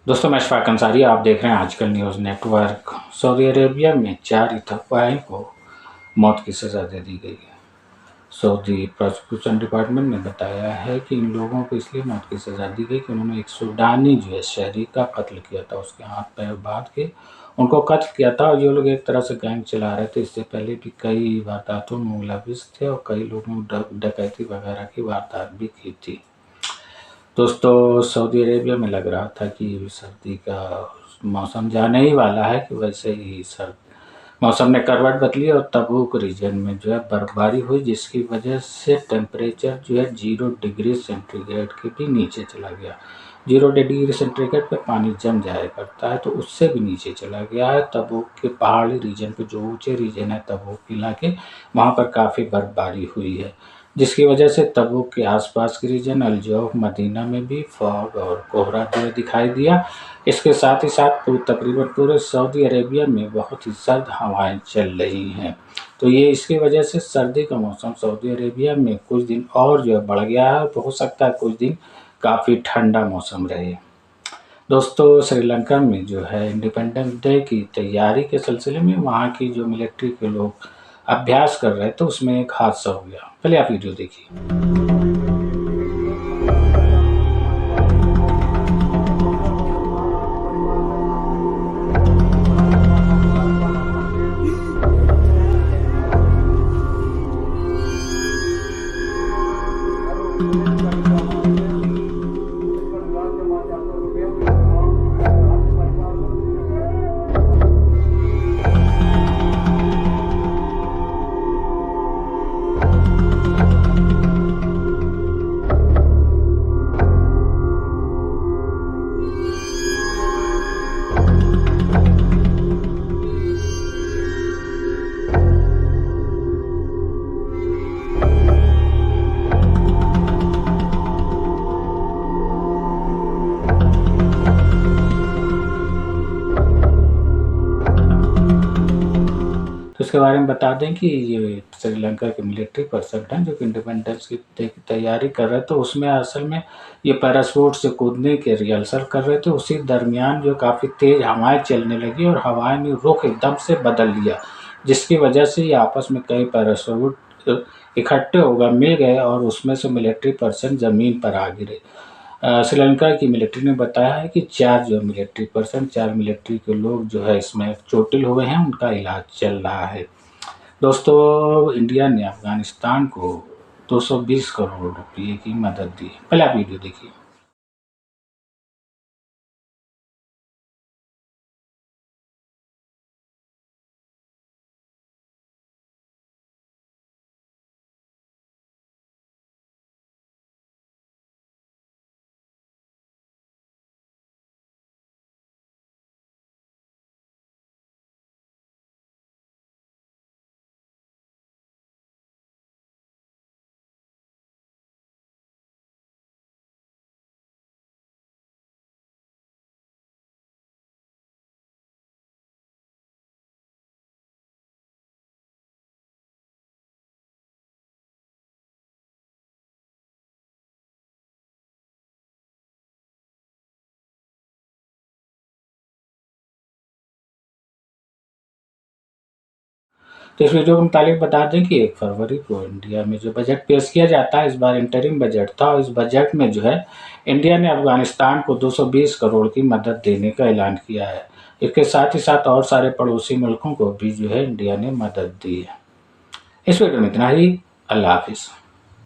दोस्तों मैं अशफाक अंसारी, आप देख रहे हैं आजकल न्यूज़ नेटवर्क। सऊदी अरेबिया में 4 इथोपियाई को मौत की सज़ा दे दी गई है। सऊदी प्रोसिक्यूशन डिपार्टमेंट ने बताया है कि इन लोगों को इसलिए मौत की सज़ा दी गई कि उन्होंने एक सूडानी शहरी का कत्ल किया था, उसके हाथ पैर बांध के उनको कत्ल किया था। और ये लोग एक तरह से गैंग चला रहे थे। इससे पहले भी कई वारदातों में मुलविस थे और कई लोगों ने डकैती वगैरह की वारदात भी की थी। दोस्तों सऊदी अरेबिया में लग रहा था कि सर्दी का मौसम जाने ही वाला है कि वैसे ही मौसम ने करवट बदली और तबूक रीजन में बर्फबारी हुई, जिसकी वजह से टेम्परेचर 0 डिग्री सेंटीग्रेड के भी नीचे चला गया। 0 डिग्री सेंटीग्रेड पे पानी जम जाया करता है, तो उससे भी नीचे चला गया है। तबूक के पहाड़ी रीजन पे, जो ऊंचे रीजन है तबूक इलाके, वहाँ पर काफ़ी बर्फबारी हुई है, जिसकी वजह से तबूक के आसपास के रीजन अलजौफ, मदीना में भी फॉग और कोहरा दिखाई दिया। इसके साथ ही साथ तकरीबन पूरे सऊदी अरेबिया में बहुत ही सर्द हवाएं चल रही हैं। तो ये इसकी वजह से सर्दी का मौसम सऊदी अरेबिया में कुछ दिन और बढ़ गया है। तो हो सकता है कुछ दिन काफ़ी ठंडा मौसम रहे। दोस्तों श्रीलंका में इंडिपेंडेंस डे की तैयारी के सिलसिले में वहाँ की जो मिलिट्री के लोग अभ्यास कर रहे थे, उसमें एक हादसा हो गया। पहले आप वीडियो देखिए। तो इसके बारे में बता दें कि ये श्रीलंका के मिलिट्री पर्सन हैं जो कि इंडिपेंडेंस की तैयारी कर रहे थे। उसमें असल में ये पैराशूट से कूदने के रिहर्सल कर रहे थे। उसी दरमियान काफ़ी तेज़ हवाएं चलने लगी और हवाएं में रुख एकदम से बदल लिया, जिसकी वजह से ये आपस में कई पैराशूट इकट्ठे हो गए, मिल गए और उसमें से मिलिट्री पर्सन ज़मीन पर आ गिरे। श्रीलंका की मिलिट्री ने बताया है कि 4 मिलिट्री के लोग इसमें चोटिल हुए हैं, उनका इलाज चल रहा है। दोस्तों इंडिया ने अफगानिस्तान को 220 करोड़ रुपये की मदद दी। पहले आप वीडियो देखिए। तो इस वीडियो के मुताबिक बता दें कि 1 फरवरी को इंडिया में बजट पेश किया जाता है। इस बार इंटरिम बजट था और इस बजट में इंडिया ने अफगानिस्तान को 220 करोड़ की मदद देने का ऐलान किया है। इसके साथ ही साथ और सारे पड़ोसी मुल्कों को भी इंडिया ने मदद दी है। इस वीडियो में इतना ही। अल्लाह हाफिज़।